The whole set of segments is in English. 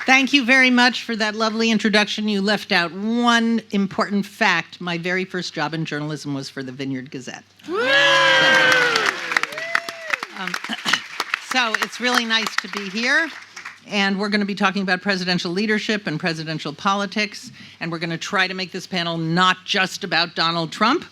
Thank you very much for that lovely introduction. You left out one important fact. My very first job in journalism was for the Vineyard Gazette. So it's really nice to be here. And we're going to be talking about presidential leadership and presidential politics. And we're going to try to make this panel not just about Donald Trump.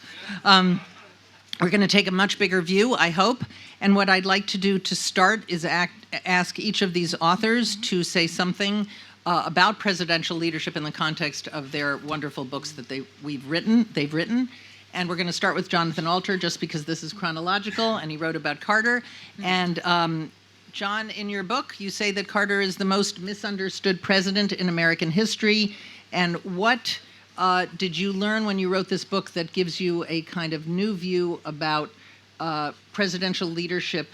We're going to take a much bigger view, I hope. And what I'd like to do to start is ask each of these authors to say something about presidential leadership in the context of their wonderful books that they've written. And we're going to start with Jonathan Alter, just because this is chronological, and he wrote about Carter. And John, in your book, you say that Carter is the most misunderstood president in American history. And what did you learn when you wrote this book that gives you a kind of new view about presidential leadership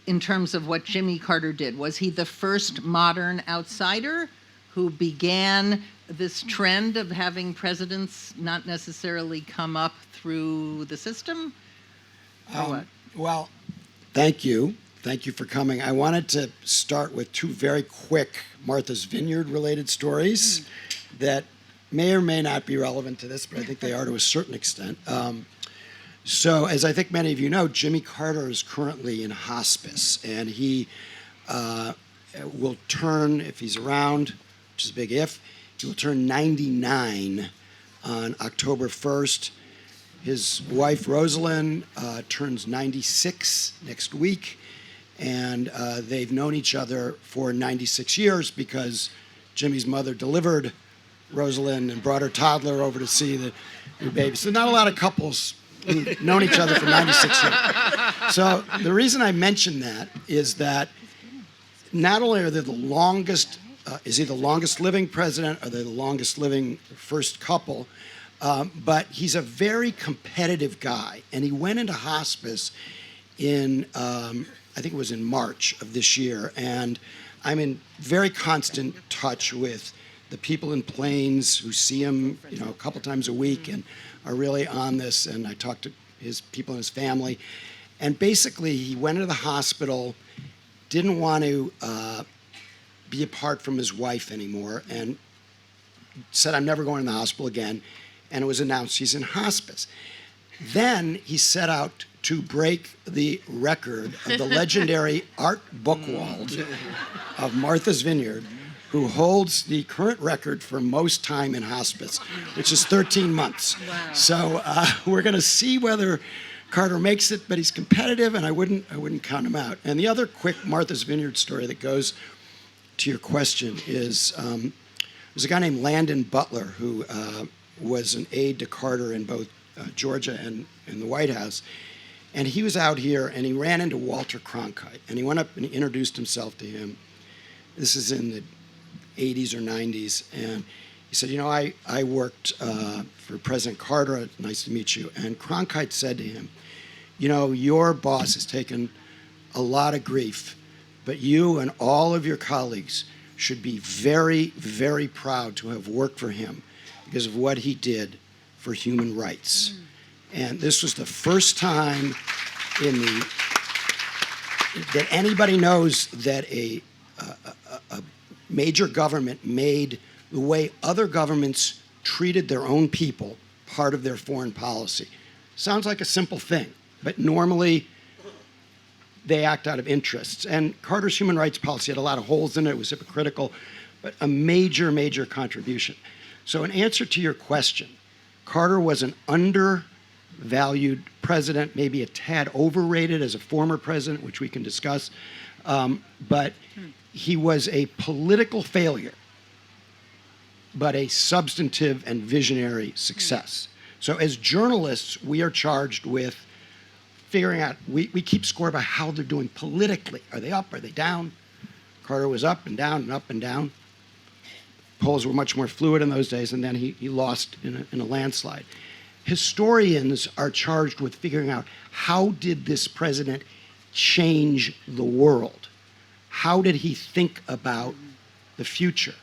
in terms of what Jimmy Carter did? Was he the first modern outsider who began this trend of having presidents not necessarily come up through the system? Or what? Well, thank you. Thank you for coming. I wanted to start with two very quick Martha's Vineyard related stories that may or may not be relevant to this, but I think they are to a certain extent. So, as I think many of you know, Jimmy Carter is currently in hospice, and he will turn, if he's around, which is a big if, he will turn 99 on October 1st. His wife, Rosalind, turns 96 next week, and they've known each other for 96 years because Jimmy's mother delivered Rosalind and brought her toddler over to see the new baby. So not a lot of couples who've known each other for 96 years. So the reason I mention that is that not only are they the longest, is he the longest living president, or they're the longest living first couple, but he's a very competitive guy. And he went into hospice in, I think it was in March of this year. And I'm in very constant touch with the people in Plains who see him, a couple times a week and are really on this. And I talked to his people in his family. And basically, he went into the hospital, didn't want to be apart from his wife anymore, and said, I'm never going to the hospital again. And it was announced he's in hospice. Then he set out to break the record of the legendary Art Buchwald of Martha's Vineyard, who holds the current record for most time in hospice, which is 13 months. Wow. So we're going to see whether Carter makes it, but he's competitive, and I wouldn't count him out. And the other quick Martha's Vineyard story that goes to your question is there's a guy named Landon Butler who was an aide to Carter in both Georgia and in the White House. And he was out here, and he ran into Walter Cronkite, and he went up and he introduced himself to him. This is in the 80s or 90s, and he said, I worked for President Carter. Nice to meet you. And Cronkite said to him, your boss has taken a lot of grief, but you and all of your colleagues should be very, very proud to have worked for him because of what he did for human rights. And this was the first time that anybody knows that a major government made the way other governments treated their own people part of their foreign policy. Sounds like a simple thing, but normally they act out of interests. And Carter's human rights policy had a lot of holes in it. It was hypocritical, but a major, major contribution. So in answer to your question, Carter was an undervalued president, maybe a tad overrated as a former president, which we can discuss, but he was a political failure, but a substantive and visionary success. So as journalists, we are charged with figuring out, we keep score about how they're doing politically. Are they up? Are they down? Carter was up and down and up and down. Polls were much more fluid in those days, and then he lost in a landslide. Historians are charged with figuring out, how did this president change the world? How did he think about the future?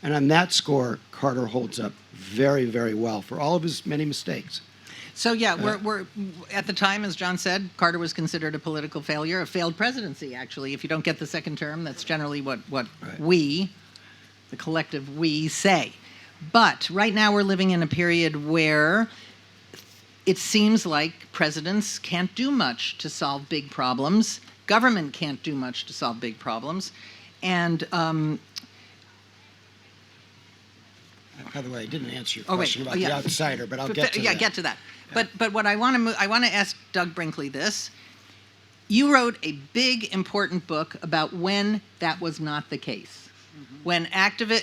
And on that score, Carter holds up very, very well for all of his many mistakes. So yeah, we're at the time, as John said, Carter was considered a political failure, a failed presidency. Actually, if you don't get the second term, that's generally what Right. we, the collective we, say. But right now we're living in a period where it seems like presidents can't do much to solve big problems. Government can't do much to solve big problems, and By the way, I didn't answer your Oh, wait. question about Oh, yeah. the outsider, but I'll get to yeah, that. get to that. But what I want to ask Doug Brinkley this. You wrote a big, important book about when that was not the case. When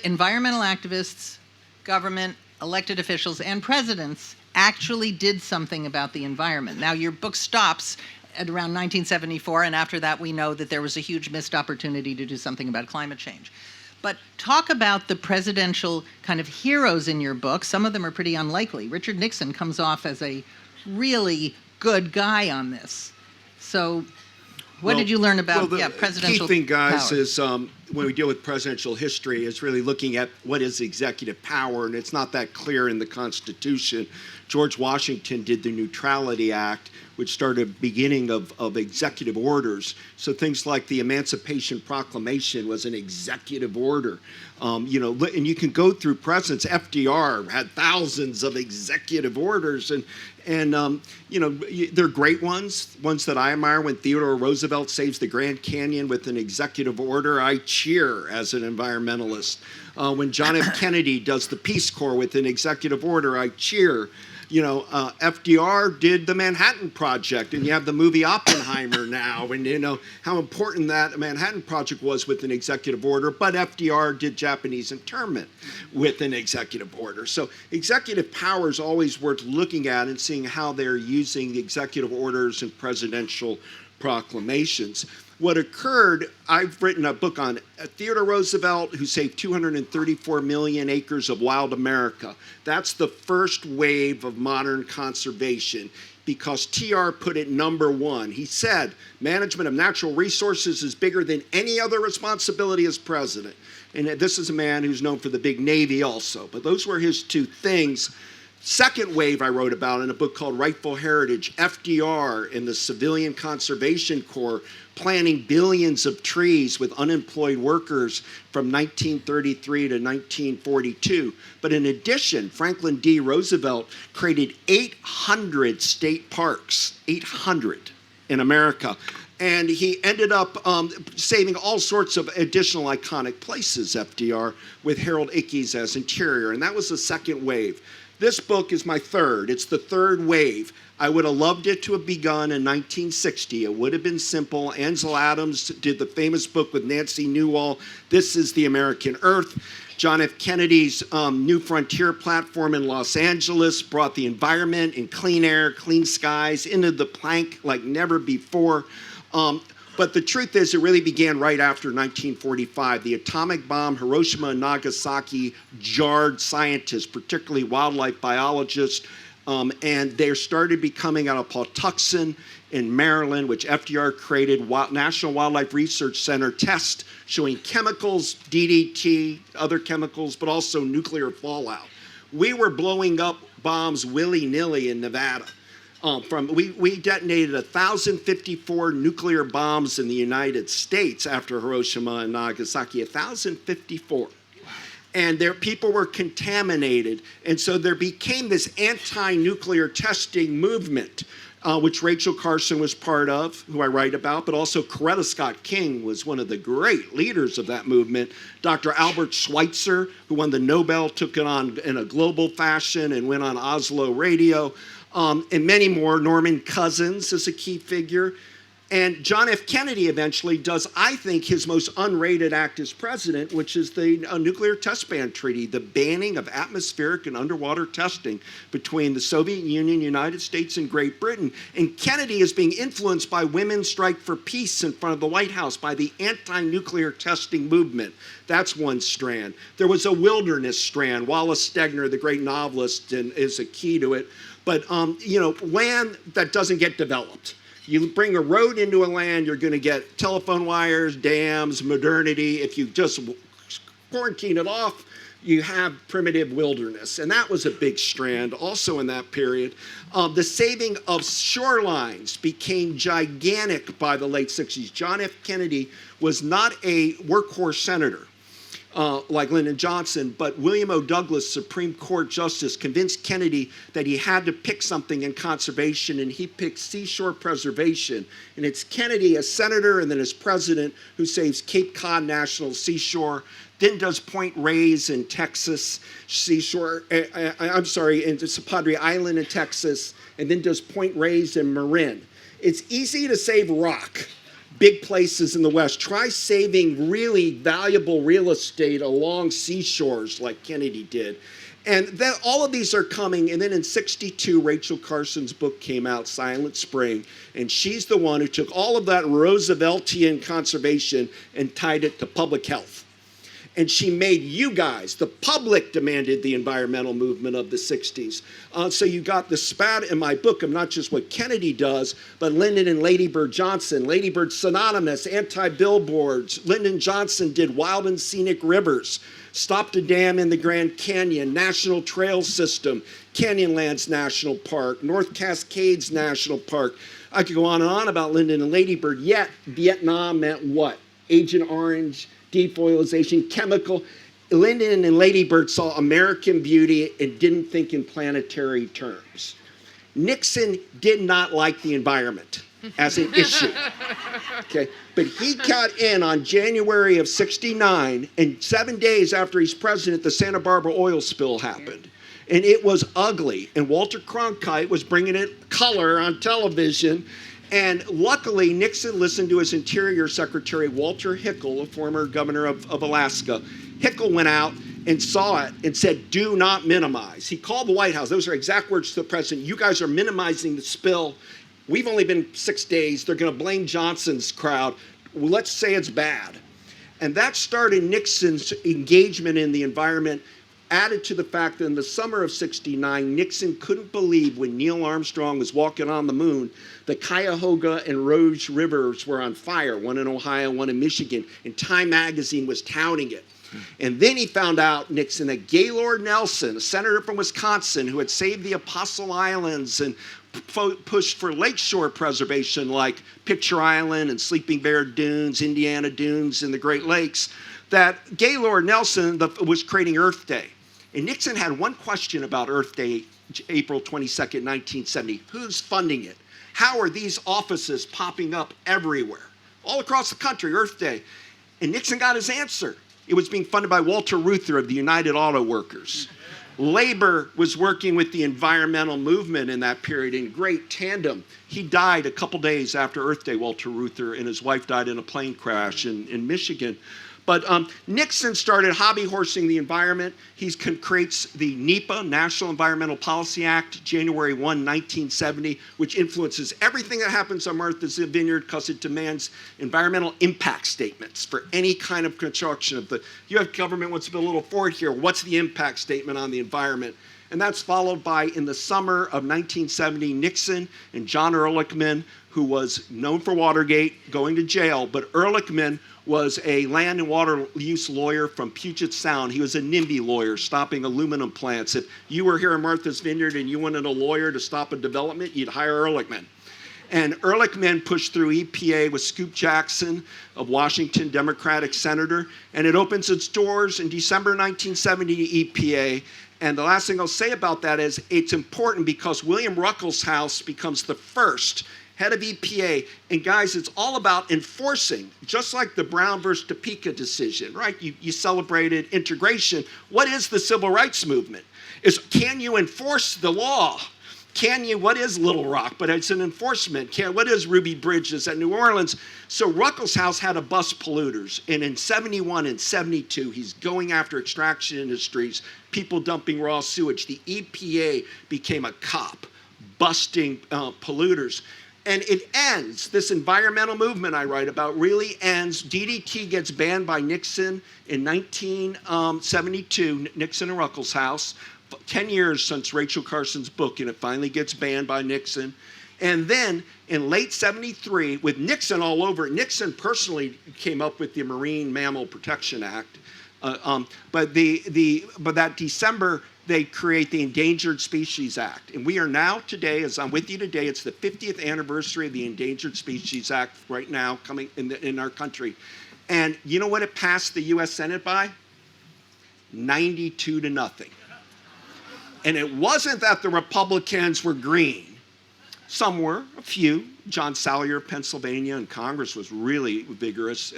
environmental activists, government, elected officials, and presidents actually did something about the environment. Now, your book stops at around 1974, and after that we know that there was a huge missed opportunity to do something about climate change. But talk about the presidential kind of heroes in your book. Some of them are pretty unlikely. Richard Nixon comes off as a really good guy on this. So what did you learn about presidential key thing, guys, power? is when we deal with presidential history, is really looking at what is executive power, and it's not that clear in the Constitution. George Washington did the Neutrality Act, which started beginning of executive orders. So things like the Emancipation Proclamation was an executive order. And you can go through presidents. FDR had thousands of executive orders, and they're great ones that I admire. When Theodore Roosevelt saves the Grand Canyon with an executive order, I cheer as an environmentalist. When John F. Kennedy does the Peace Corps with an executive order, I cheer. FDR did the Manhattan Project, and you have the movie Oppenheimer now, and how important that Manhattan Project was with an executive order, but FDR did Japanese internment with an executive order. So executive power is always worth looking at and seeing how they're using the executive orders and presidential proclamations. What occurred, I've written a book on Theodore Roosevelt, who saved 234 million acres of wild America. That's the first wave of modern conservation, because TR put it number one. He said, management of natural resources is bigger than any other responsibility as president. And this is a man who's known for the big Navy also. But those were his two things. Second wave I wrote about in a book called Rightful Heritage, FDR and the Civilian Conservation Corps planting billions of trees with unemployed workers from 1933 to 1942. But in addition, Franklin D. Roosevelt created 800 state parks, 800 in America. And he ended up saving all sorts of additional iconic places, FDR, with Harold Ickes as interior. And that was the second wave. This book is my third. It's the third wave. I would have loved it to have begun in 1960. It would have been simple. Ansel Adams did the famous book with Nancy Newall, This is the American Earth. John F. Kennedy's New Frontier platform in Los Angeles brought the environment and clean air, clean skies into the plank like never before. But the truth is, it really began right after 1945. The atomic bomb, Hiroshima and Nagasaki, jarred scientists, particularly wildlife biologists, and they started becoming out of Pawtuxet in Maryland, which FDR created, National Wildlife Research Center tests showing chemicals, DDT, other chemicals, but also nuclear fallout. We were blowing up bombs willy-nilly in Nevada. We detonated 1,054 nuclear bombs in the United States after Hiroshima and Nagasaki, 1,054. And people were contaminated. And so there became this anti-nuclear testing movement, which Rachel Carson was part of, who I write about, but also Coretta Scott King was one of the great leaders of that movement. Dr. Albert Schweitzer, who won the Nobel, took it on in a global fashion and went on Oslo radio. And many more. Norman Cousins is a key figure. And John F. Kennedy eventually does, I think, his most unrated act as president, which is the nuclear test ban treaty, the banning of atmospheric and underwater testing between the Soviet Union, United States, and Great Britain. And Kennedy is being influenced by Women's Strike for Peace in front of the White House, by the anti-nuclear testing movement. That's one strand. There was a wilderness strand. Wallace Stegner, the great novelist, is a key to it. But, land that doesn't get developed. You bring a road into a land, you're going to get telephone wires, dams, modernity. If you just quarantine it off, you have primitive wilderness. And that was a big strand also in that period. The saving of shorelines became gigantic by the late 60s. John F. Kennedy was not a workhorse senator like Lyndon Johnson, but William O. Douglas, Supreme Court Justice, convinced Kennedy that he had to pick something in conservation, and he picked seashore preservation. And it's Kennedy as senator and then as president who saves Cape Cod National Seashore, then does Point Reyes in Texas, seashore, in Padre Island in Texas, and then does Point Reyes in Marin. It's easy to save rock, big places in the West. Try saving really valuable real estate along seashores like Kennedy did. And then all of these are coming. And then in 62, Rachel Carson's book came out, Silent Spring. And she's the one who took all of that Rooseveltian conservation and tied it to public health. And she made you guys, the public, demanded the environmental movement of the 60s. So you got the spat in my book of not just what Kennedy does, but Lyndon and Lady Bird Johnson. Lady Bird synonymous, anti-billboards. Lyndon Johnson did Wild and Scenic Rivers, stopped a dam in the Grand Canyon, National Trail System, Canyonlands National Park, North Cascades National Park. I could go on and on about Lyndon and Lady Bird, yet Vietnam meant what? Agent Orange, defoilization, chemical. Lyndon and Lady Bird saw American beauty and didn't think in planetary terms. Nixon did not like the environment as an issue. Okay, but he got in on January of 69, and 7 days after he's president, the Santa Barbara oil spill happened. And it was ugly, and Walter Cronkite was bringing it color on television. And luckily, Nixon listened to his Interior Secretary, Walter Hickel, a former governor of Alaska. Hickel went out and saw it and said, do not minimize. He called the White House. Those are exact words to the president. You guys are minimizing the spill. We've only been 6 days. They're going to blame Johnson's crowd. Well, let's say it's bad. And that started Nixon's engagement in the environment, added to the fact that in the summer of 69, Nixon couldn't believe when Neil Armstrong was walking on the moon, the Cuyahoga and Rouge Rivers were on fire, one in Ohio, one in Michigan, and Time magazine was touting it. And then he found out, Nixon, that Gaylord Nelson, a senator from Wisconsin who had saved the Apostle Islands and pushed for lakeshore preservation like Picture Island and Sleeping Bear Dunes, Indiana Dunes, and the Great Lakes, that Gaylord Nelson was creating Earth Day. And Nixon had one question about Earth Day, April 22nd, 1970. Who's funding it? How are these offices popping up everywhere? All across the country, Earth Day. And Nixon got his answer. It was being funded by Walter Reuther of the United Auto Workers. Labor was working with the environmental movement in that period in great tandem. He died a couple days after Earth Day, Walter Reuther, and his wife died in a plane crash in Michigan. But Nixon started hobby horsing the environment. He creates the NEPA, National Environmental Policy Act, January 1, 1970, which influences everything that happens on Martha's Vineyard because it demands environmental impact statements for any kind of construction. If the U.S. government wants to build a little fort here, what's the impact statement on the environment? And that's followed by, in the summer of 1970, Nixon and John Ehrlichman, who was known for Watergate, going to jail, but Ehrlichman was a land and water use lawyer from Puget Sound. He was a NIMBY lawyer, stopping aluminum plants. If you were here in Martha's Vineyard and you wanted a lawyer to stop a development, you'd hire Ehrlichman. And Ehrlichman pushed through EPA with Scoop Jackson, a Washington Democratic senator, and it opens its doors in December 1970 to EPA. And the last thing I'll say about that is it's important because William Ruckelshaus becomes the first head of EPA. And guys, it's all about enforcing, just like the Brown versus Topeka decision, right? You celebrated integration. What is the civil rights movement? Can you enforce the law? What is Little Rock? But it's an enforcement. What is Ruby Bridges at New Orleans? So Ruckelshaus had to bust polluters. And in 71 and 72, he's going after extraction industries, people dumping raw sewage. The EPA became a cop, busting polluters. And it ends, this environmental movement I write about really ends. DDT gets banned by Nixon in 1972, Nixon and Ruckelshaus. 10 years since Rachel Carson's book, and it finally gets banned by Nixon. And then in late 73, with Nixon all over it, Nixon personally came up with the Marine Mammal Protection Act. But that December, they create the Endangered Species Act. And we are now today, as I'm with you today, it's the 50th anniversary of the Endangered Species Act right now coming in our country. And you know what it passed the U.S. Senate by? 92-0. And it wasn't that the Republicans were green. Some were, a few. John Salyer of Pennsylvania, and Congress was really vigorous.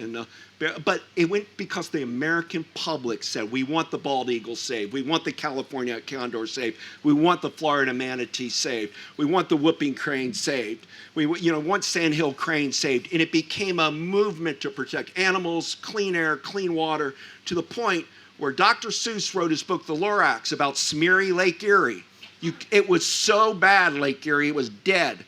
But it went because the American public said, we want the bald eagle saved. We want the California condor saved. We want the Florida manatee saved. We want the whooping crane saved. We want sandhill crane saved. And it became a movement to protect animals, clean air, clean water, to the point where Dr. Seuss wrote his book, The Lorax, about Smeary Lake Erie. It was so bad, Lake Erie, it was dead.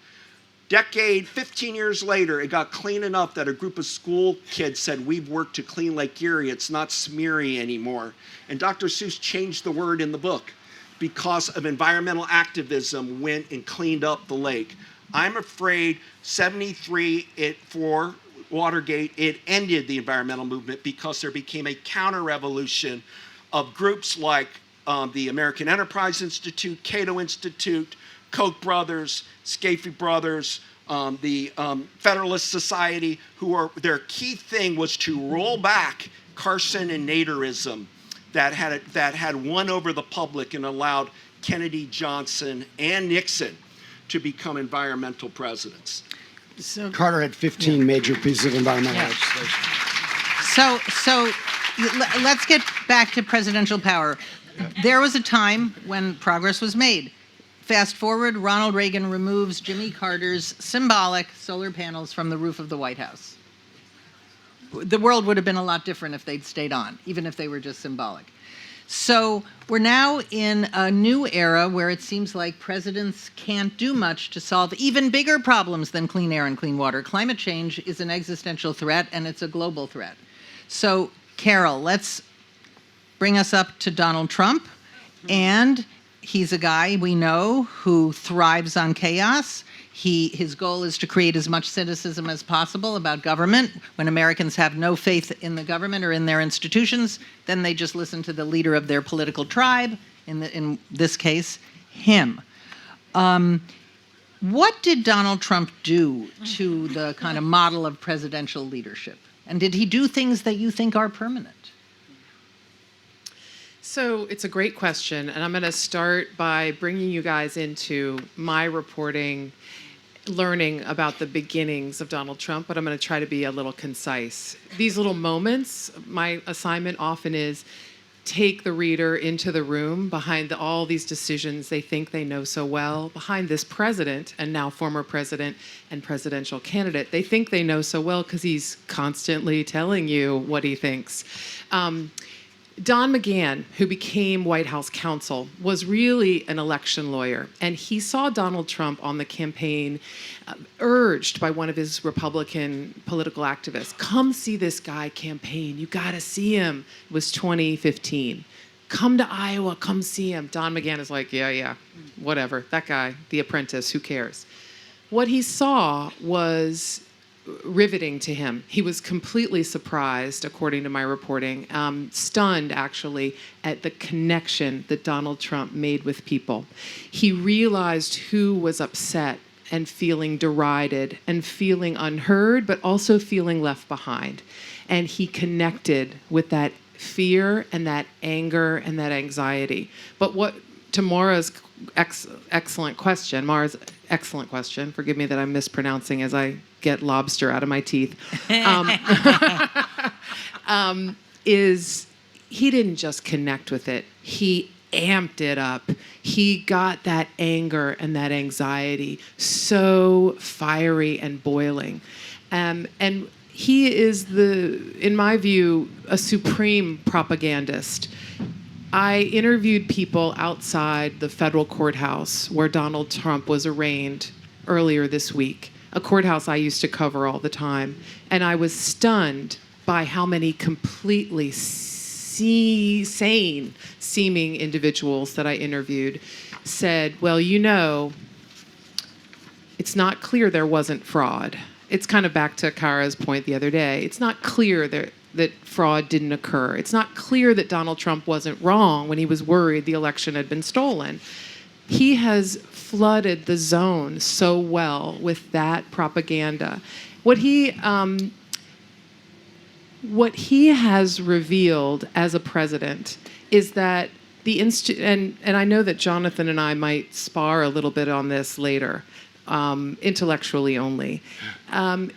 15 years later, it got clean enough that a group of school kids said, we've worked to clean Lake Erie, it's not smeary anymore. And Dr. Seuss changed the word in the book because of environmental activism, went and cleaned up the lake. I'm afraid 73, for Watergate, it ended the environmental movement because there became a counter-revolution of groups like the American Enterprise Institute, Cato Institute, Koch brothers, Scaife brothers, the Federalist Society, their key thing was to roll back Carson and Naderism that had won over the public and allowed Kennedy, Johnson, and Nixon to become environmental presidents. So, Carter had 15 major pieces of environmental legislation. So let's get back to presidential power. There was a time when progress was made. Fast forward, Ronald Reagan removes Jimmy Carter's symbolic solar panels from the roof of the White House. The world would have been a lot different if they'd stayed on, even if they were just symbolic. So we're now in a new era where it seems like presidents can't do much to solve even bigger problems than clean air and clean water. Climate change is an existential threat, and it's a global threat. So, Carol, let's bring us up to Donald Trump. And he's a guy we know who thrives on chaos. His goal is to create as much cynicism as possible about government. When Americans have no faith in the government or in their institutions, then they just listen to the leader of their political tribe, in this case, him. What did Donald Trump do to the kind of model of presidential leadership? And did he do things that you think are permanent? So it's a great question, and I'm going to start by bringing you guys into my reporting, learning about the beginnings of Donald Trump, but I'm going to try to be a little concise. These little moments, my assignment often is take the reader into the room behind all these decisions they think they know so well, behind this president, and now former president and presidential candidate. They think they know so well because he's constantly telling you what he thinks. Don McGahn, who became White House counsel, was really an election lawyer, and he saw Donald Trump on the campaign urged by one of his Republican political activists, come see this guy campaign, you gotta see him. It was 2015. Come to Iowa, come see him. Don McGahn is like, yeah, whatever, that guy, The Apprentice, who cares? What he saw was riveting to him. He was completely surprised, according to my reporting, stunned actually at the connection that Donald Trump made with people. He realized who was upset and feeling derided and feeling unheard, but also feeling left behind. And he connected with that fear and that anger and that anxiety. But what to Maura's excellent question, forgive me that I'm mispronouncing as I get lobster out of my teeth, is he didn't just connect with it, he amped it up. He got that anger and that anxiety so fiery and boiling. And he is, in my view, a supreme propagandist. I interviewed people outside the federal courthouse where Donald Trump was arraigned earlier this week, a courthouse I used to cover all the time. And I was stunned by how many completely sane seeming individuals that I interviewed said, well, it's not clear there wasn't fraud. It's kind of back to Kara's point the other day. It's not clear that fraud didn't occur. It's not clear that Donald Trump wasn't wrong when he was worried the election had been stolen. He has flooded the zone so well with that propaganda. What he has revealed as a president is that and I know that Jonathan and I might spar a little bit on this later, intellectually only,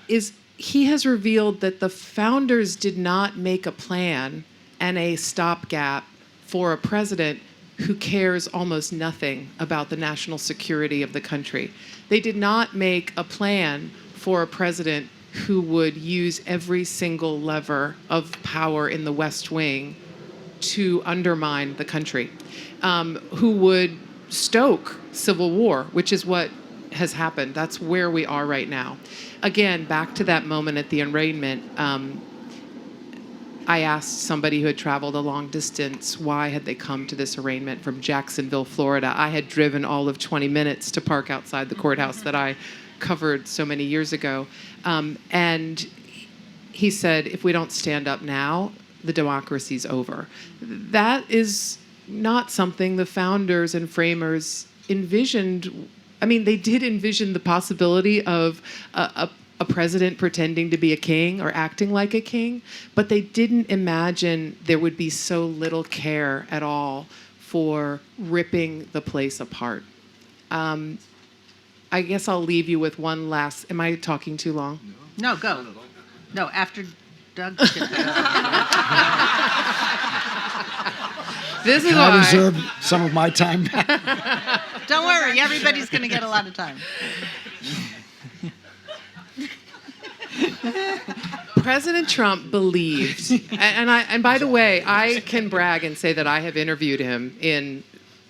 is he has revealed that the founders did not make a plan and a stopgap for a president who cares almost nothing about the national security of the country. They did not make a plan for a president who would use every single lever of power in the West Wing to undermine the country, who would stoke civil war, which is what has happened. That's where we are right now. Again, back to that moment at the arraignment, I asked somebody who had traveled a long distance why had they come to this arraignment from Jacksonville, Florida. I had driven all of 20 minutes to park outside the courthouse that I covered so many years ago. And he said, if we don't stand up now, the democracy's over. That is not something the founders and framers envisioned. I mean, they did envision the possibility of a president pretending to be a king or acting like a king, but they didn't imagine there would be so little care at all for ripping the place apart. I guess I'll leave you with one last. Am I talking too long? No, go. No, after Doug. This is Can I why. reserve some of my time back? Don't worry, everybody's going to get a lot of time. President Trump believed, and by the way, I can brag and say that I have interviewed him in,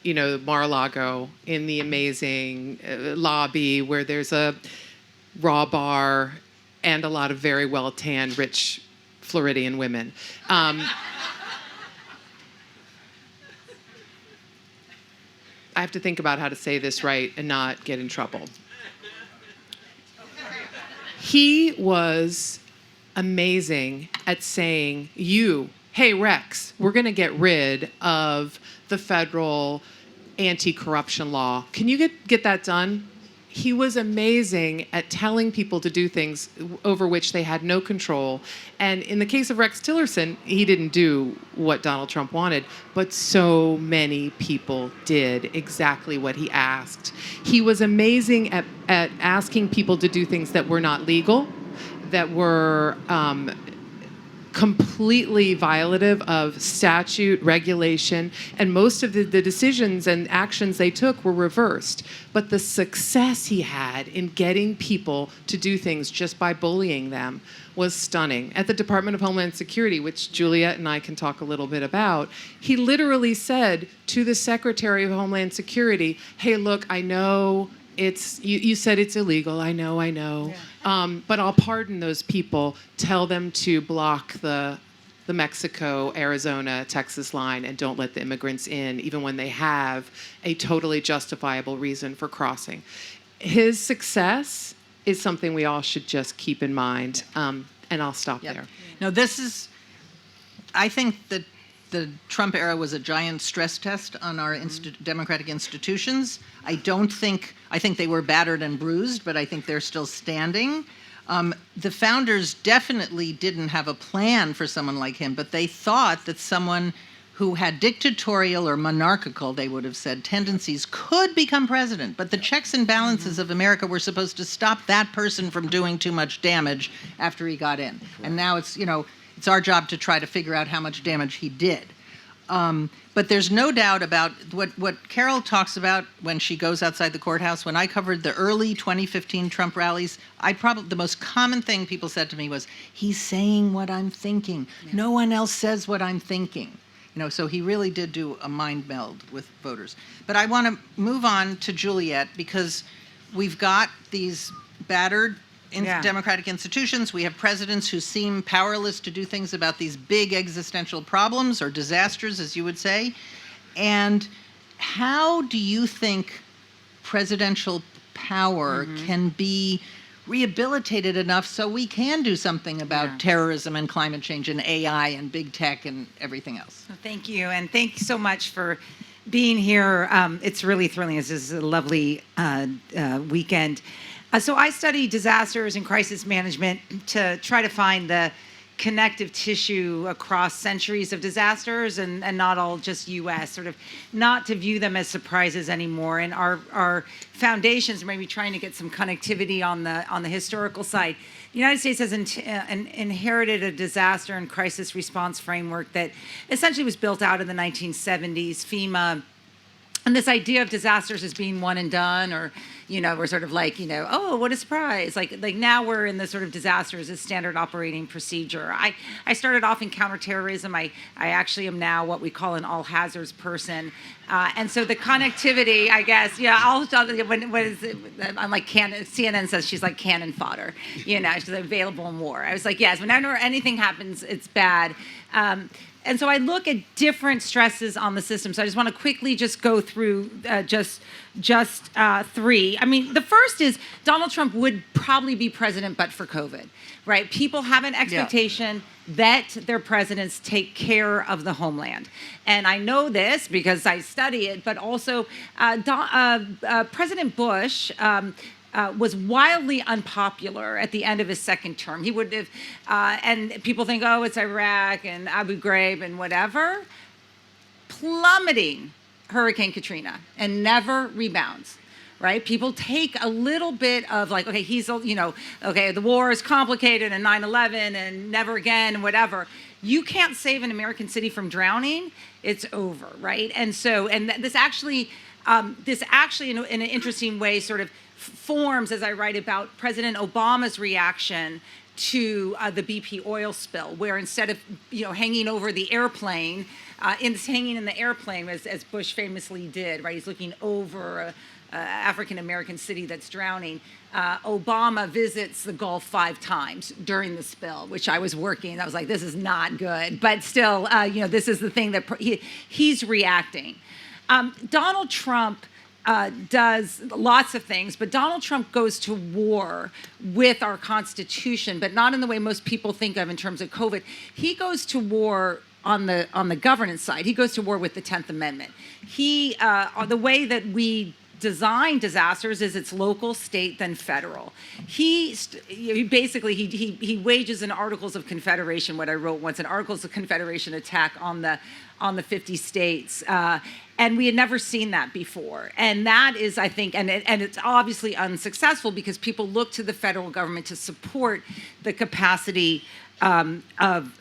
Mar-a-Lago, in the amazing lobby where there's a raw bar and a lot of very well-tanned, rich Floridian women. I have to think about how to say this right and not get in trouble. He was amazing at saying, hey, Rex, we're going to get rid of the federal anti-corruption law. Can you get that done? He was amazing at telling people to do things over which they had no control. And in the case of Rex Tillerson, he didn't do what Donald Trump wanted, but so many people did exactly what he asked. He was amazing at asking people to do things that were not legal, that were completely violative of statute, regulation, and most of the decisions and actions they took were reversed. But the success he had in getting people to do things just by bullying them was stunning. At the Department of Homeland Security, which Juliette and I can talk a little bit about, he literally said to the Secretary of Homeland Security, hey, look, I know you said it's illegal. I know. Yeah. But I'll pardon those people. Tell them to block the Mexico, Arizona, Texas line and don't let the immigrants in, even when they have a totally justifiable reason for crossing. His success is something we all should just keep in mind. And I'll stop there. No, I think that the Trump era was a giant stress test on our democratic institutions. I think they were battered and bruised, but I think they're still standing. The founders definitely didn't have a plan for someone like him, but they thought that someone who had dictatorial or monarchical, they would have said, tendencies could become president. But the checks and balances of America were supposed to stop that person from doing too much damage after he got in. And now it's our job to try to figure out how much damage he did. But there's no doubt about what Carol talks about when she goes outside the courthouse. When I covered the early 2015 Trump rallies, the most common thing people said to me was, he's saying what I'm thinking. Yeah. No one else says what I'm thinking. So he really did do a mind meld with voters. But I want to move on to Juliette because we've got these battered democratic institutions. We have presidents who seem powerless to do things about these big existential problems or disasters, as you would say. And how do you think presidential power can be rehabilitated enough so we can do something about terrorism and climate change and AI and big tech and everything else. Well, thank you, and thank you so much for being here. It's really thrilling. This is a lovely weekend. So I study disasters and crisis management to try to find the connective tissue across centuries of disasters and not all just U.S., sort of not to view them as surprises anymore. And our foundations are maybe trying to get some connectivity on the historical side. The United States has inherited a disaster and crisis response framework that essentially was built out in the 1970s, FEMA. And this idea of disasters as being one and done, or, we're sort of like, oh, what a surprise. Like now we're in the sort of disasters as standard operating procedure. I started off in counterterrorism. I actually am now what we call an all hazards person. And so the connectivity, I guess, I'm like CNN says she's like cannon fodder, she's available in war. I was like, yes, whenever anything happens, it's bad. And so I look at different stresses on the system. So I just want to quickly just go through just three. I mean, the first is Donald Trump would probably be president but for COVID, right? People have an expectation that their presidents take care of the homeland. And I know this because I study it, but also President Bush was wildly unpopular at the end of his second term. He would have, and people think, oh, it's Iraq and Abu Ghraib and whatever, plummeting Hurricane Katrina and never rebounds, right? People take a little bit of like, okay, okay, the war is complicated and 9/11 and never again and whatever. You can't save an American city from drowning, it's over, right? And so, and this actually in an interesting way sort of forms, as I write about President Obama's reaction to the BP oil spill, where instead of hanging over the airplane, hanging in the airplane as Bush famously did, right? He's looking over a African American city that's drowning. Obama visits the Gulf 5 times during the spill, which I was working. I was like, this is not good, but still, this is the thing that he's reacting. Donald Trump does lots of things, but Donald Trump goes to war with our Constitution, but not in the way most people think of in terms of COVID. He goes to war on the governance side. He goes to war with the 10th Amendment. The way that we design disasters is it's local, state, then federal. He wages an Articles of Confederation, what I wrote once, an Articles of Confederation attack on the 50 states. And we had never seen that before. And that is, I think, and it's obviously unsuccessful because people look to the federal government to support the capacity of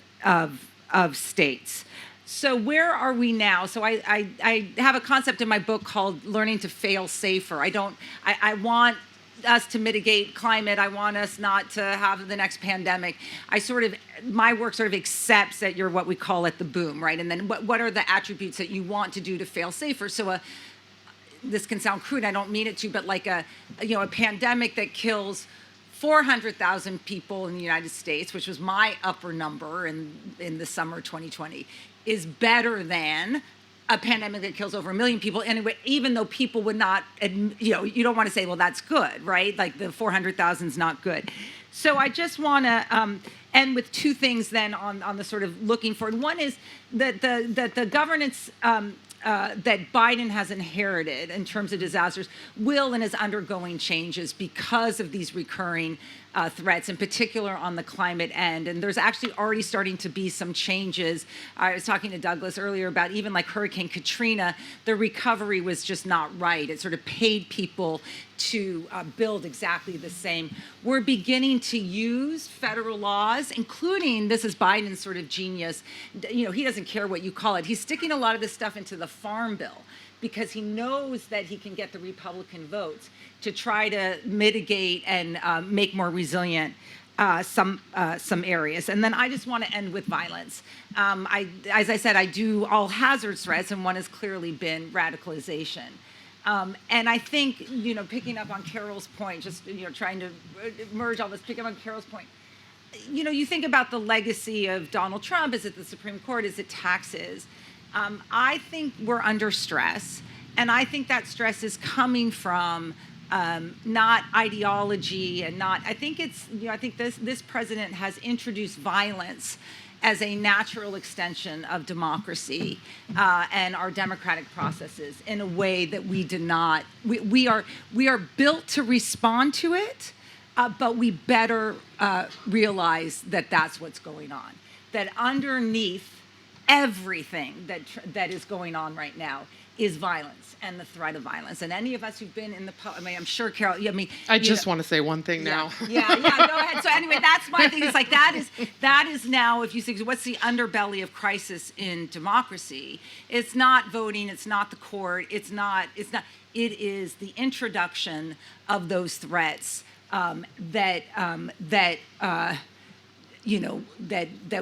states. So where are we now? So I have a concept in my book called Learning to Fail Safer. I want us to mitigate climate. I want us not to have the next pandemic. My work sort of accepts that you're what we call at the boom, right? And then what are the attributes that you want to do to fail safer? So this can sound crude, I don't mean it to, but like a pandemic that kills 400,000 people in the United States, which was my upper number in the summer 2020, is better than a pandemic that kills over 1 million people anyway, even though people would not, you don't want to say, well, that's good, right? Like the 400,000 is not good. So I just want to end with two things then on the sort of looking forward. One is that the governance that Biden has inherited in terms of disasters will and is undergoing changes because of these recurring threats, in particular on the climate end. And there's actually already starting to be some changes. I was talking to Douglas earlier about even like Hurricane Katrina, the recovery was just not right. It sort of paid people to build exactly the same. We're beginning to use federal laws, including, this is Biden's sort of genius, he doesn't care what you call it. He's sticking a lot of this stuff into the Farm Bill because he knows that he can get the Republican votes to try to mitigate and make more resilient some areas. And then I just want to end with violence. As I said, I do all hazard threats, and one has clearly been radicalization. And I think, picking up on Carol's point, just, trying to merge all this, picking up on Carol's point, you think about the legacy of Donald Trump. Is it the Supreme Court? Is it taxes? I think we're under stress. And I think that stress is coming from not ideology, and not. I think it's. I think this president has introduced violence as a natural extension of democracy and our democratic processes in a way that we did not. We are built to respond to it, but we better realize that that's what's going on. That underneath everything that is going on right now is violence and the threat of violence. And any of us who've been in the, I'm sure Carol, I just want to say one thing now. Yeah, go ahead. So anyway, that's my thing. It's like that is now, if you think, what's the underbelly of crisis in democracy? It's not voting. It's not the court. It is the introduction of those threats that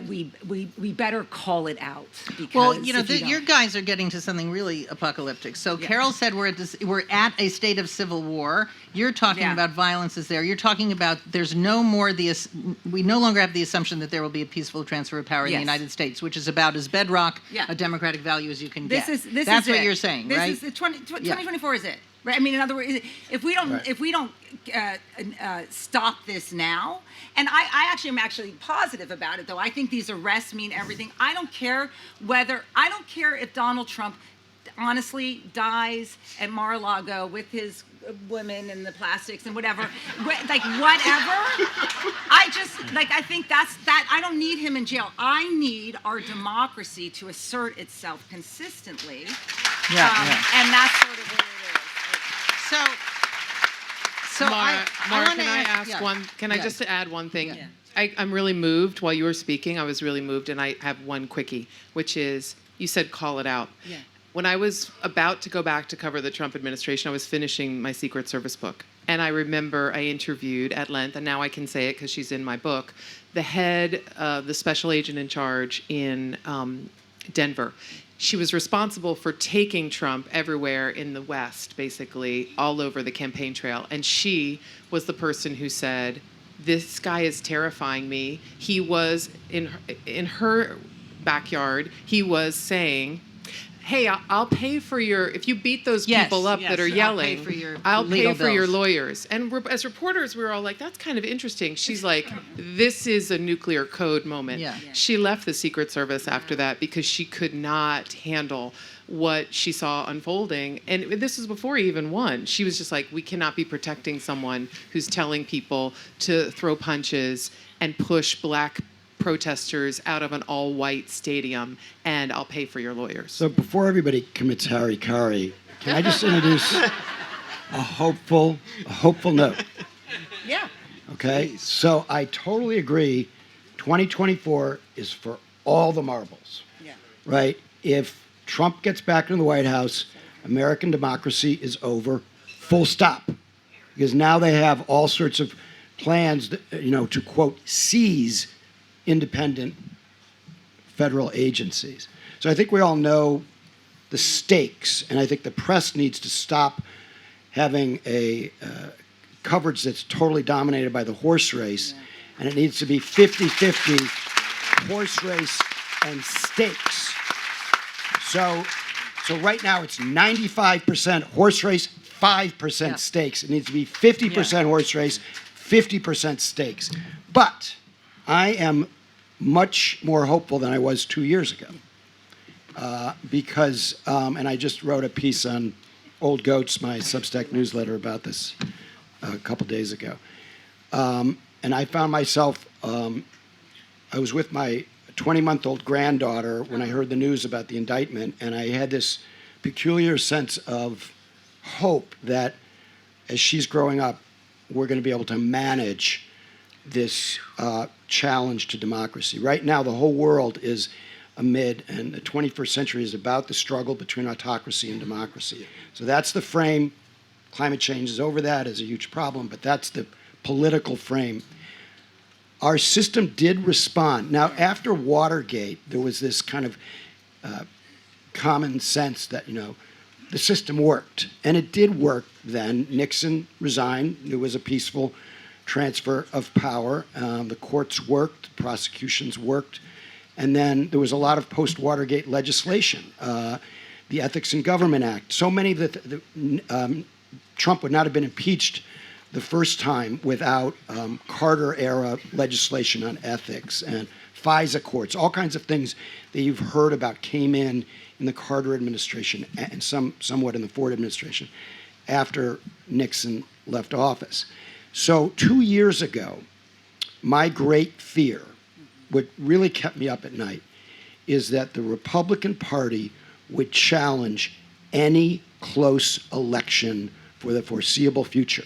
we better call it out. Because Well, your guys are getting to something really apocalyptic. So Carol said we're at a state of civil war. You're talking about violence is there. You're talking about we no longer have the assumption that there will be a peaceful transfer of power in the United States, which is about as bedrock a democratic value as you can get. That's what you're saying, right? 2024 is it. Right. I mean, in other words, if we don't stop this now, and I actually am positive about it, though. I think these arrests mean everything. I don't care if Donald Trump honestly dies at Mar-a-Lago with his women and the plastics and whatever, like whatever. I think that's that. I don't need him in jail. I need our democracy to assert itself consistently. And that's sort of what it is. So Mara, can I ask one? Can I just add one thing? Yeah. I'm really moved while you were speaking. I was really moved, and I have one quickie, which is you said call it out. Yeah. When I was about to go back to cover the Trump administration, I was finishing my Secret Service book, and I remember I interviewed at length, and now I can say it because she's in my book, the head of the special agent in charge in Denver. She was responsible for taking Trump everywhere in the West, basically, all over the campaign trail. And she was the person who said, this guy is terrifying me. He was, in her backyard, he was saying, hey, I'll pay for if you beat those people up that are yelling, I'll pay for your lawyers. And as reporters, we were all like, that's kind of interesting. She's like, this is a nuclear code moment. Yeah. She left the Secret Service after that because she could not handle what she saw unfolding. And this was before he even won. She was just like, we cannot be protecting someone who's telling people to throw punches and push black protesters out of an all-white stadium, and I'll pay for your lawyers. So before everybody commits harikari, can I just introduce a hopeful note? Yeah. Okay? So I totally agree. 2024 is for all the marbles. Yeah. Right? If Trump gets back into the White House, American democracy is over, full stop. Because now they have all sorts of plans, to, quote, seize independent federal agencies. So I think we all know the stakes, and I think the press needs to stop having a coverage that's totally dominated by the horse race, and it needs to be 50-50 horse race and stakes. So right now it's 95% horse race, 5% stakes. It needs to be 50% horse race, 50% stakes. But I am much more hopeful than I was 2 years ago because, and I just wrote a piece on Old Goats, my Substack newsletter, about this a couple days ago. And I found myself, I was with my 20-month-old granddaughter when I heard the news about the indictment, and I had this peculiar sense of hope that as she's growing up, we're going to be able to manage this challenge to democracy. Right now, the whole world is amid, and the 21st century is about the struggle between autocracy and democracy. So that's the frame. Climate change is over that, is a huge problem, but that's the political frame. Our system did respond. Now, after Watergate, there was this kind of common sense that, the system worked. And it did work then. Nixon resigned. There was a peaceful transfer of power. The courts worked, prosecutions worked, and then there was a lot of post-Watergate legislation, the Ethics in Government Act. So many of the Trump would not have been impeached the first time without Carter-era legislation on ethics and FISA courts, all kinds of things that you've heard about came in the Carter administration and somewhat in the Ford administration after Nixon left office. So 2 years ago, my great fear, what really kept me up at night, is that the Republican Party would challenge any close election for the foreseeable future.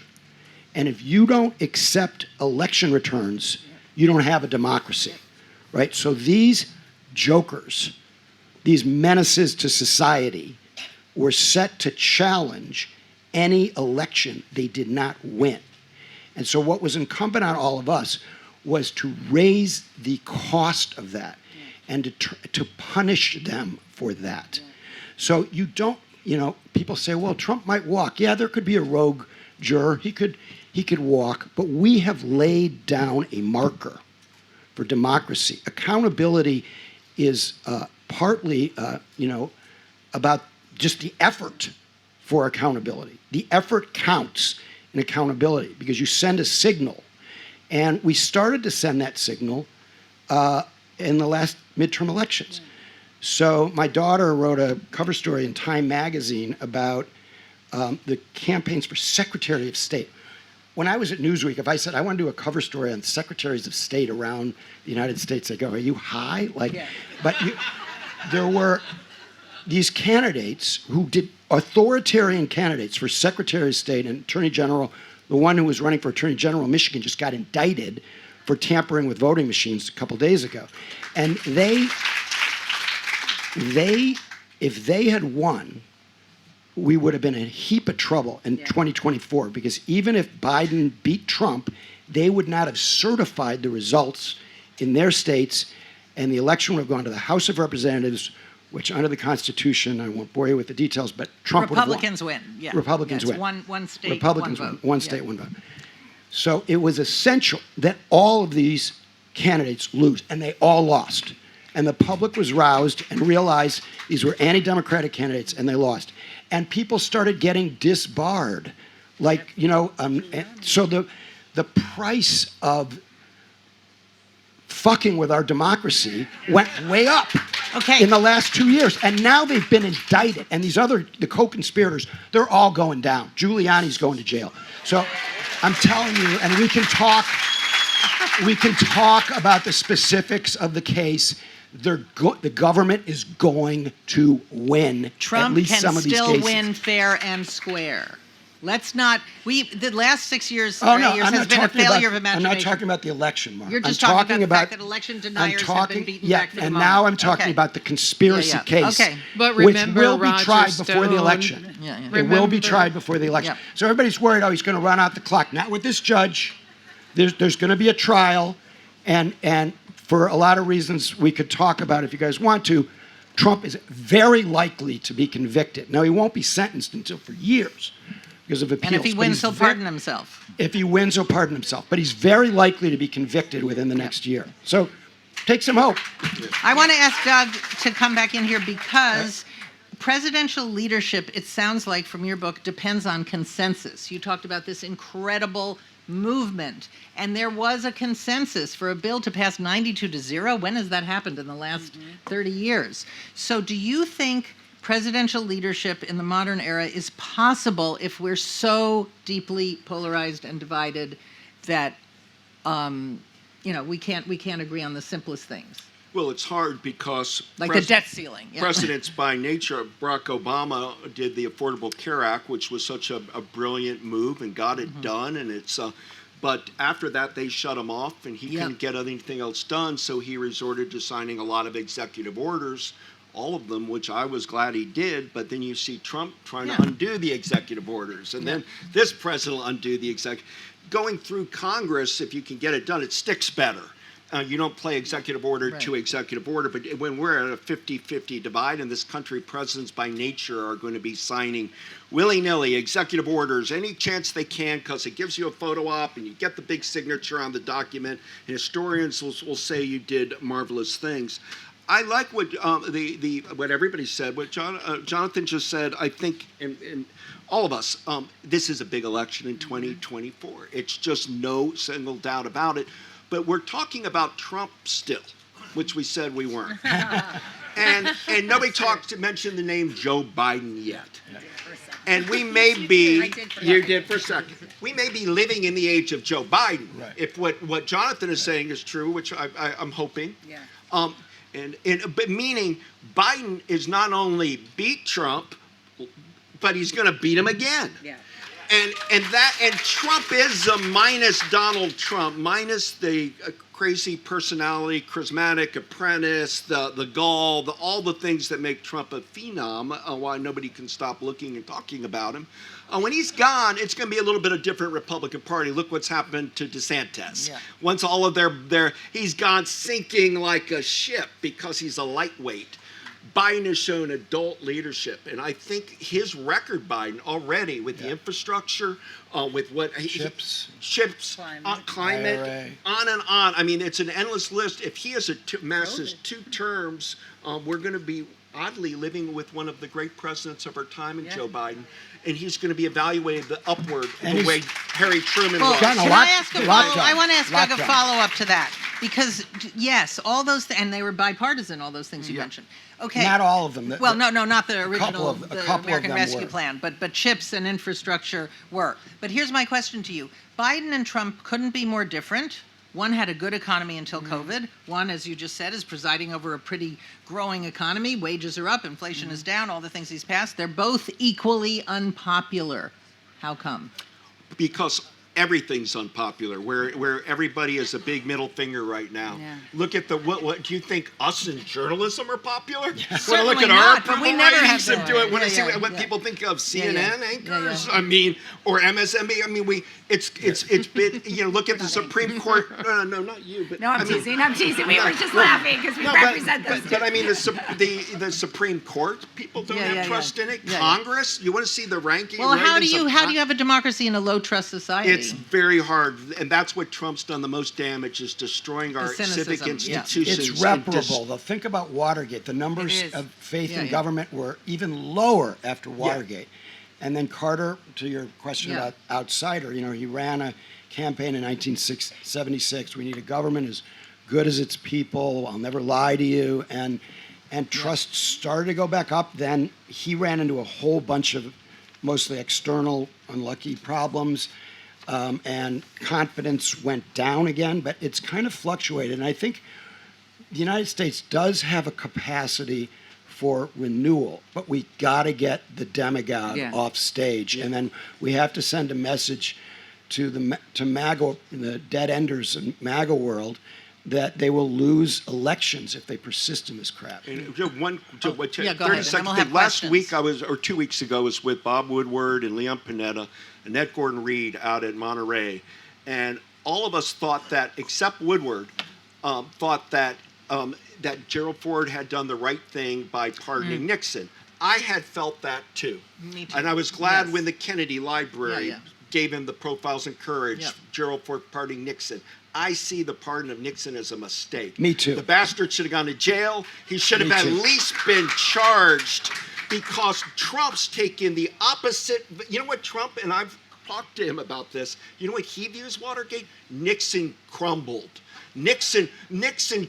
And if you don't accept election returns, you don't have a democracy, right? So these jokers, these menaces to society, were set to challenge any election they did not win. And so what was incumbent on all of us was to raise the cost of that and to punish them for that. So you don't, people say, well, Trump might walk. Yeah, there could be a rogue juror. He could walk. But we have laid down a marker for democracy. Accountability is partly, about just the effort for accountability. The effort counts in accountability because you send a signal. And we started to send that signal in the last midterm elections. So my daughter wrote a cover story in Time magazine about the campaigns for Secretary of State. When I was at Newsweek, if I said I want to do a cover story on secretaries of state around the United States, they go, "Are you high?" There were these candidates who did authoritarian candidates for Secretary of State and Attorney General. The one who was running for Attorney General in Michigan just got indicted for tampering with voting machines a couple days ago. And if they had won, we would have been in a heap of trouble in 2024, because even if Biden beat Trump, they would not have certified the results in their states, and the election would have gone to the House of Representatives, which under the Constitution, I won't bore you with the details, but Trump Republicans would have win. Yeah. Republicans Yes, win. One state, Republicans one win. vote. One state, one vote. So it was essential that all of these candidates lose, and they all lost. And the public was roused and realized these were anti-democratic candidates, and they lost. And people started getting disbarred. So the price of fucking with our democracy went way up in the last 2 years. And now they've been indicted. And the co-conspirators, they're all going down. Giuliani's going to jail. So I'm telling you, and we can talk about the specifics of the case. The government is going to win Trump at least can some of these still cases. win fair and square. Let's not. The last 6 years, Oh, no, years I'm has not been a talking failure of I'm imagination. not talking about the election, Mark. You're just I'm talking about the fact that election deniers have been beaten back for the and moment. now I'm talking Okay. about the conspiracy Yeah. case, Okay. But which remember will be Roger tried before the Stone. election. Yeah. It will be Remember- tried before the election. Yeah. So everybody's worried, he's going to run out the clock. Not with this judge. There's going to be a trial, and for a lot of reasons we could talk about if you guys want to, Trump is very likely to be convicted. Now, he won't be sentenced until for years because of appeals. And if he but wins, he's he'll pardon himself. If he wins, he'll pardon himself. But he's very likely to be convicted within the next year. So take some hope. I want to ask Doug to come back in here because presidential leadership, it sounds like from your book, depends on consensus. You talked about this incredible movement, and there was a consensus for a bill to pass 92-0. When has that happened in the last 30 years? So do you think presidential leadership in the modern era is possible if we're so deeply polarized and divided that we can't agree on the simplest things? Well, it's hard because Like the debt ceiling. Yeah. presidents by nature. Barack Obama did the Affordable Care Act, which was such a brilliant move and got it done. And but after that, they shut him off, and he couldn't get anything else done. So he resorted to signing a lot of executive orders, all of them, which I was glad he did. But then you see Trump trying to undo the executive orders, and then this president will undo the executive. Going through Congress, if you can get it done, it sticks better. You don't play executive order to executive order, but when we're at a 50-50 divide in this country, presidents by nature are going to be signing willy-nilly executive orders any chance they can, because it gives you a photo op and you get the big signature on the document, and historians will say you did marvelous things. I like what what everybody said. What Jonathan just said. I think, and all of us, this is a big election in 2024. It's just no single doubt about it. But we're talking about Trump still, which we said we weren't. and nobody mentioned the name Joe Biden yet. And we may be, you did for a second. We may be living in the age of Joe Biden, Right. if what Jonathan is saying is true, which I'm hoping. Yeah. But meaning Biden is not only beat Trump, but he's going to beat him again. Yeah. And Trump is minus Donald Trump, minus the crazy personality, charismatic apprentice, the gall, all the things that make Trump a phenom, why nobody can stop looking and talking about him. When he's gone, it's going to be a little bit of different Republican Party. Look what's happened to DeSantis. Yeah. Once all of he's gone sinking like a ship because he's a lightweight. Biden has shown adult leadership, and I think his record, Biden, already with the infrastructure, with what Chips. climate, IRA. on and on. I mean, it's an endless list. If he has masses 2 terms, we're going to be oddly living with one of the great presidents of our time in Joe Biden, and he's going to be evaluated upward And the he's- way Harry Truman Well, was. Done a can lot- I ask a lot follow? done. I want to ask Lot Doug a done. follow-up to that because yes, all those and they were bipartisan. All those things you mentioned. Okay. Not all of them. Well, no, not the couple original, of- a the couple of American them Rescue were. Plan, but chips and infrastructure were. But here's my question to you: Biden and Trump couldn't be more different. One had a good economy until COVID. One, as you just said, is presiding over a pretty growing economy. Wages are up, inflation is down, all the things he's passed. They're both equally unpopular. How come? Because everything's unpopular, where everybody is a big middle finger right now. Yeah. Look at what do you think us in journalism are popular? Want to Certainly look at not, our but we approval never have ratings and that. do it. Want to Yeah, see what yeah. people think of CNN Yeah, yeah. anchors? Yeah, yeah. I mean, or MSNBC. I mean, it's been look at the Supreme Court. No, not you, but No, I'm I mean, teasing. We were just laughing because we no, represent those but I mean the Supreme Court, people don't Yeah, have yeah, yeah. trust in it. Yeah, yeah. Congress, you want to see the ranking? Well, how do ratings you of have a democracy in a low trust society? It's very hard, and that's what Trump's done the most damage, is destroying our civic cynicism, yeah. institutions. It's and reparable. Though think about Watergate. The numbers is. of faith Yeah, in yeah. government were even lower after Watergate. And then Carter, to your question Yeah. about outsider, he ran a campaign in 1976. We need a government as good as its people. I'll never lie to you. And trust started to go back up. Then he ran into a whole bunch of mostly external unlucky problems. And confidence went down again, but it's kind of fluctuated. And I think the United States does have a capacity for renewal, but we got to get the demagogue Yeah. off stage, and then we have to send a message to MAGA, the dead enders in MAGA world, that they will lose elections if they persist in this crap. And just one, just yeah, go 30 ahead, and then second we'll thing. have Last questions. week 2 weeks ago, I was with Bob Woodward and Leon Panetta, Annette Gordon-Reed out at Monterey, and all of us thought that, except Woodward, thought that Gerald Ford had done the right thing by pardoning Nixon. I had felt that too. Me too. And I was glad Yes. when the Kennedy Library Yeah. gave him the profiles and courage, Yep. Gerald Ford pardoning Nixon. I see the pardon of Nixon as a mistake. Me too. The bastard should have gone to jail. He should have Me at too. least been charged, because Trump's taken the opposite. You know what Trump, and I've talked to him about this, you know what he views Watergate? Nixon crumbled. Nixon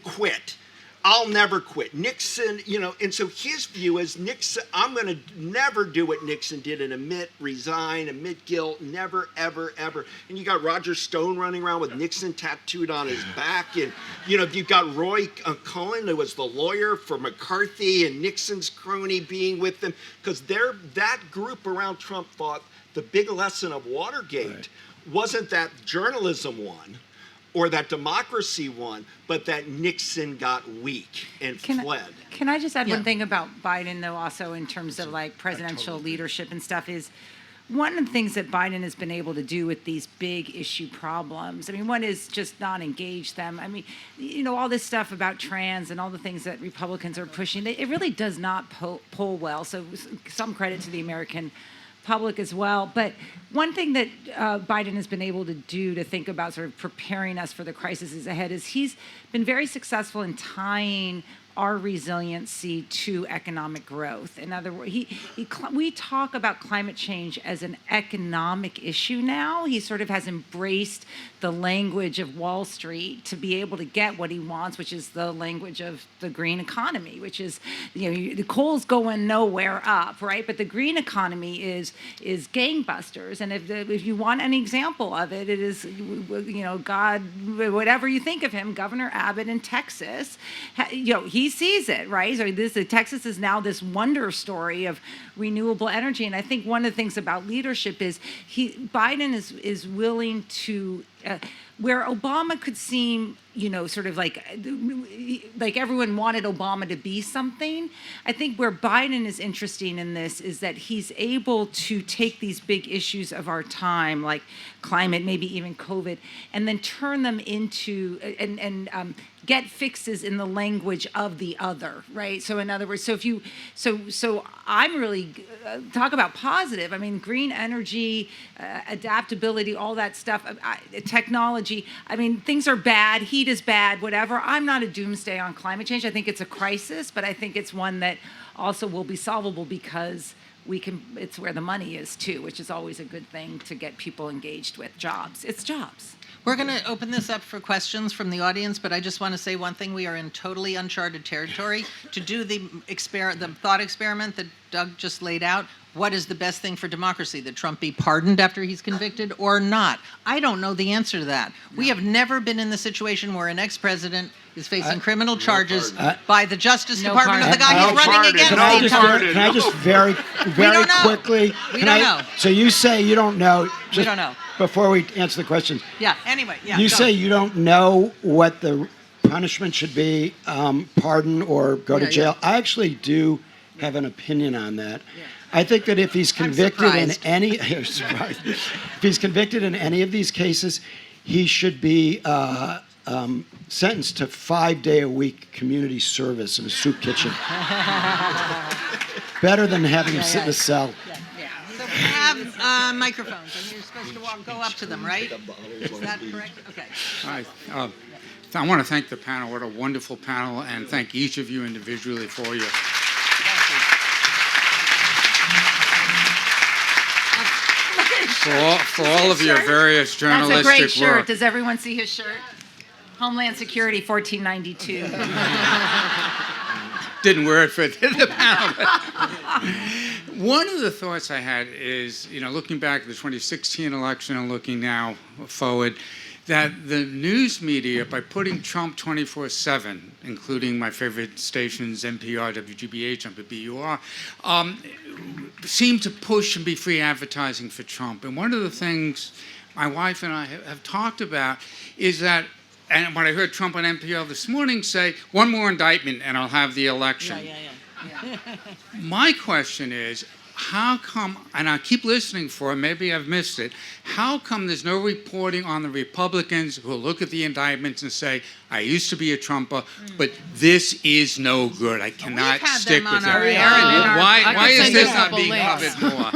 quit. I'll never quit. Nixon, and so his view is Nixon, I'm going to never do what Nixon did and resign, admit guilt, never, ever, ever. And you got Roger Stone running around with Nixon tattooed on his back. And, you've got Roy Cohen, who was the lawyer for McCarthy, and Nixon's crony being with them. Because that group around Trump thought the big lesson of Watergate wasn't that journalism won, or that democracy won, but that Nixon got weak and fled. Can I just add Yeah. one thing about Biden, though, also in terms of like presidential leadership and stuff, is one of the things that Biden has been able to do with these big issue problems. I mean, one is just not engage them. I mean, all this stuff about trans and all the things that Republicans are pushing, it really does not poll well. So some credit to the American public as well. But one thing that Biden has been able to do to think about sort of preparing us for the crises ahead is he's been very successful in tying our resiliency to economic growth. In other words, we talk about climate change as an economic issue now. He sort of has embraced the language of Wall Street to be able to get what he wants, which is the language of the green economy, which is, the coal's going nowhere up, right? But the green economy is gangbusters. And if you want an example of it, it is, God, whatever you think of him, Governor Abbott in Texas, he sees it, right? So Texas is now this wonder story of renewable energy. And I think one of the things about leadership is Biden is willing to, where Obama could seem, sort of like everyone wanted Obama to be something. I think where Biden is interesting in this is that he's able to take these big issues of our time, like climate, maybe even COVID, and then turn them into and get fixes in the language of the other, right? So in other words, so I'm really talk about positive. I mean, green energy, adaptability, all that stuff, technology. I mean, things are bad. Heat is bad. Whatever. I'm not a doomsday on climate change. I think it's a crisis, but I think it's one that also will be solvable because it's where the money is too, which is always a good thing to get people engaged with. Jobs. It's jobs. We're going to open this up for questions from the audience, but I just want to say one thing. We are in totally uncharted territory. To do the thought experiment that Doug just laid out, what is the best thing for democracy? That Trump be pardoned after he's convicted or not? I don't know the answer to that. We have never been in the situation where an ex-president is facing criminal charges by the Justice Department of the guy he's running against. Can I just very quickly? We don't know. So you say you don't know. We don't know. Before we answer the question. Yeah, anyway. Yeah. You say you don't know what the punishment should be, pardon or go to jail. I actually do have an opinion on that. Yeah. I think that if he's convicted in any, if he's convicted in any of these cases, he should be sentenced to 5-day-a-week community service in a soup kitchen. Better than having him sit in a cell. So we have microphones, and you're supposed to go up to them, right? Is that correct? Okay. Hi. I want to thank the panel. What a wonderful panel, and thank each of you individually for your. For all of your various journalistic work. That's a great shirt. Does everyone see his shirt? Homeland Security, 1492. Didn't wear it for the panel. One of the thoughts I had is, looking back at the 2016 election and looking now forward, that the news media, by putting Trump 24/7, including my favorite stations, NPR, WGBH, and WBUR, seemed to push and be free advertising for Trump. And one of the things my wife and I have talked about is that, and when I heard Trump on NPR this morning say, one more indictment and I'll have the election. Yeah. My question is, how come, and I keep listening for it, maybe I've missed it, how come there's no reporting on the Republicans who look at the indictments and say, I used to be a Trumper, but this is no good. I cannot stick with it. Why is this not being covered more?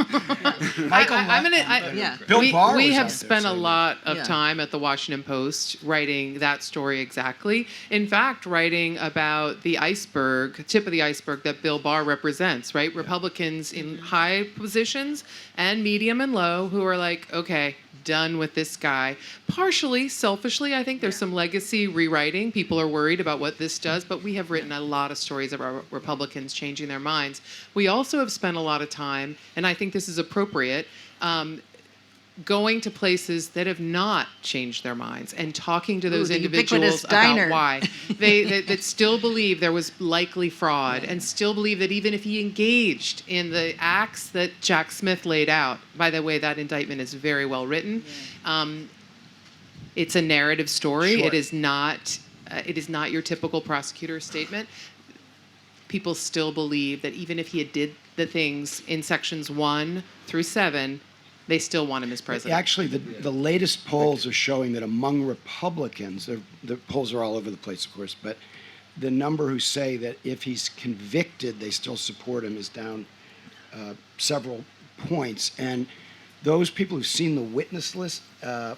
Bill Baer we was have out spent a there lot of time at the Washington Post writing that story exactly. In fact, writing about the tip of the iceberg that Bill Baer represents, right? Republicans in high positions and medium and low who are like, okay, done with this guy. Partially, selfishly, I think there's some legacy rewriting. People are worried about what this does, but we have written a lot of stories about Republicans changing their minds. We also have spent a lot of time, and I think this is appropriate, going to places that have not changed their minds and talking to those individuals about why. That still believe there was likely fraud and still believe that even if he engaged in the acts that Jack Smith laid out, by the way, that indictment is very well written. It's a narrative story. Sure. It is not your typical prosecutor statement. People still believe that even if he did the things in sections 1 through 7, they still want him as president. Actually, the latest polls are showing that among Republicans, the polls are all over the place, of course, but the number who say that if he's convicted, they still support him is down several points. And those people who've seen the witness list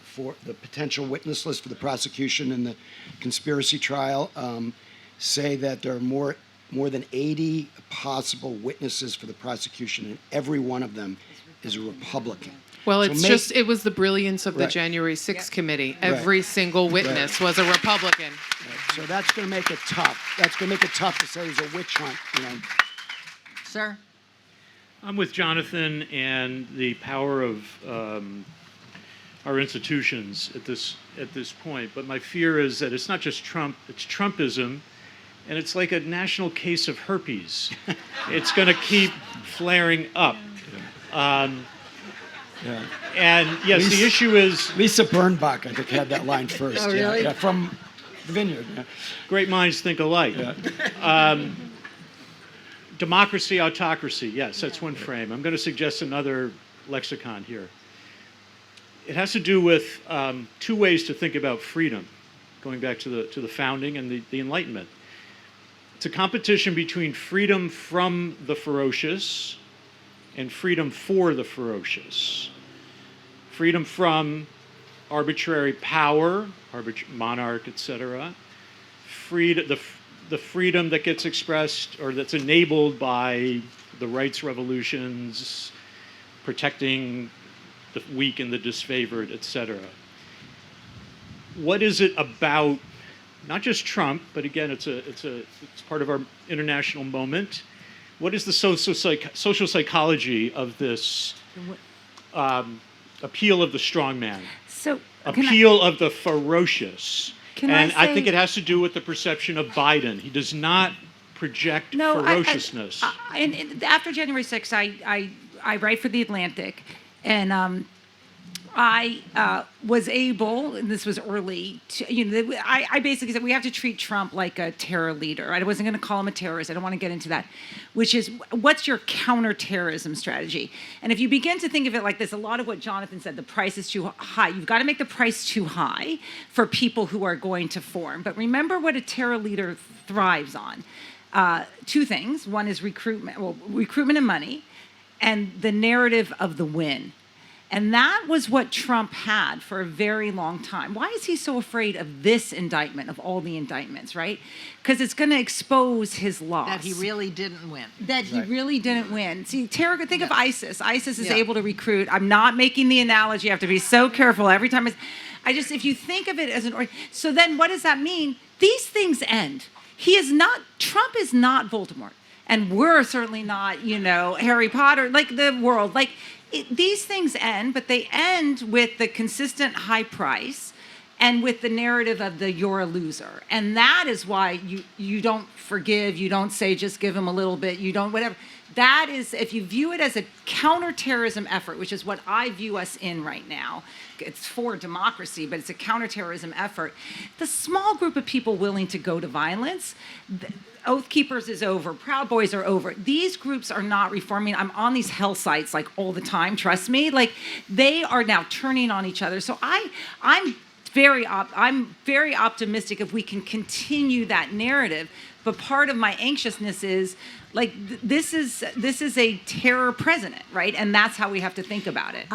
for the potential witness list for the prosecution in the conspiracy trial, say that there are more than 80 possible witnesses for the prosecution, and every one of them is a Republican. Well, So it was the brilliance of the Right. January 6th committee. Right. Every single witness was a Republican. So that's going to make it tough. That's going to make it tough to say there's a witch hunt, Sir? I'm with Jonathan and the power of our institutions at this point. But my fear is that it's not just Trump; it's Trumpism, and it's like a national case of herpes. It's going to keep flaring up. And yes, the issue is Lisa Birnbach, I think, had that line first. Oh, really? Yeah, from the Vineyard. Yeah. great minds think alike. Democracy, autocracy, yes, that's one frame. I'm going to suggest another lexicon here. It has to do with two ways to think about freedom, going back to the founding and the Enlightenment. It's a competition between freedom from the ferocious and freedom for the ferocious. Freedom from arbitrary power, monarch, etc. The freedom that gets expressed or that's enabled by the rights revolutions, protecting the weak and the disfavored, etc. What is it about, not just Trump, but again, it's part of our international moment. What is the social psychology of this appeal of the strong man? So Appeal of the ferocious. Can And I I think say- it has to do with the perception of Biden. He does not project ferociousness. And after January 6th, I write for The Atlantic, and I was able, and this was early, I basically said we have to treat Trump like a terror leader. I wasn't going to call him a terrorist. I don't want to get into that, which is what's your counterterrorism strategy? And if you begin to think of it like this, a lot of what Jonathan said, the price is too high. You've got to make the price too high for people who are going to form. But remember what a terror leader thrives on. Two things. One is recruitment and money, and the narrative of the win. And that was what Trump had for a very long time. Why is he so afraid of this indictment, of all the indictments, right? Because it's going to expose his loss. That he really didn't win. He really didn't win. See, Tara, think of ISIS. ISIS is Yeah. able to recruit. I'm not making the analogy. You have to be so careful every time. If you think of it as so then what does that mean? These things end. Trump is not Voldemort. And we're certainly not, Harry Potter, like the world. These things end, but they end with the consistent high price and with the narrative of you're a loser. And that is why you don't forgive, you don't say just give him a little bit, you don't whatever. That is, if you view it as a counterterrorism effort, which is what I view us in right now, it's for democracy, but it's a counterterrorism effort. The small group of people willing to go to violence, Oath Keepers is over, Proud Boys are over. These groups are not reforming. I'm on these hell sites all the time, trust me. They are now turning on each other. So I'm very optimistic if we can continue that narrative. But part of my anxiousness is this is a terror president, right? And that's how we have to think about it.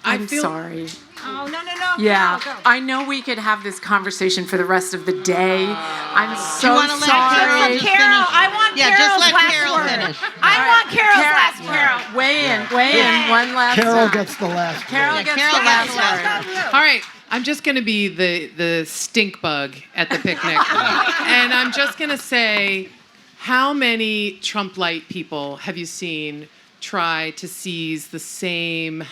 I'm sorry. Oh, no. Yeah, Go. I know we could have this conversation for the rest of the day. I'm so you wanna let sorry. Carol I want Yeah, Carol's just let last Carol word. finish. I want Carol's last word. Carol, weigh in one last Carol time. gets the last Carol word. gets Carol the gets last the word. All right, I'm just going to be the stink bug at the picnic. And I'm just going to say, how many Trump-light people have you seen try to seize the same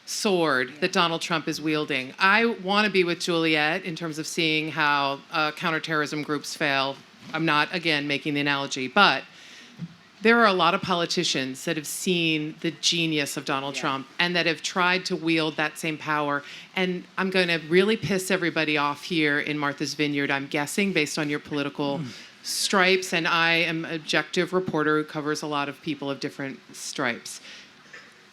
sword that Donald Trump is wielding? I want to be with Juliette in terms of seeing how counterterrorism groups fail. I'm not, again, making the analogy, but there are a lot of politicians that have seen the genius of Donald Trump and that have tried to wield that same power. And I'm going to really piss everybody off here in Martha's Vineyard, I'm guessing, based on your political stripes. And I am an objective reporter who covers a lot of people of different stripes.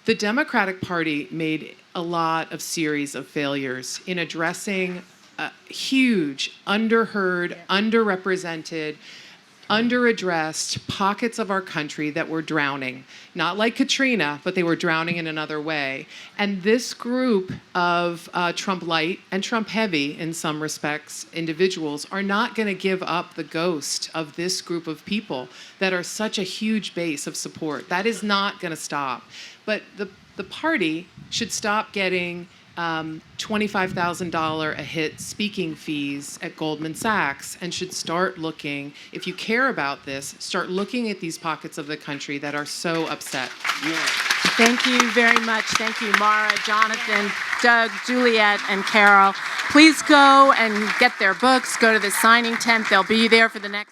The Democratic Party made a lot of series of failures in addressing huge, underheard, underrepresented, underaddressed pockets of our country that were drowning. Not like Katrina, but they were drowning in another way. And this group of Trump light and Trump heavy, in some respects, individuals are not going to give up the ghost of this group of people that are such a huge base of support. That is not going to stop. But the party should stop getting $25,000 a hit speaking fees at Goldman Sachs and should start looking, if you care about this, start looking at these pockets of the country that are so upset. Thank you very much. Thank you, Mara, Jonathan, Doug, Juliette, and Carol. Please go and get their books. Go to the signing tent. They'll be there for the next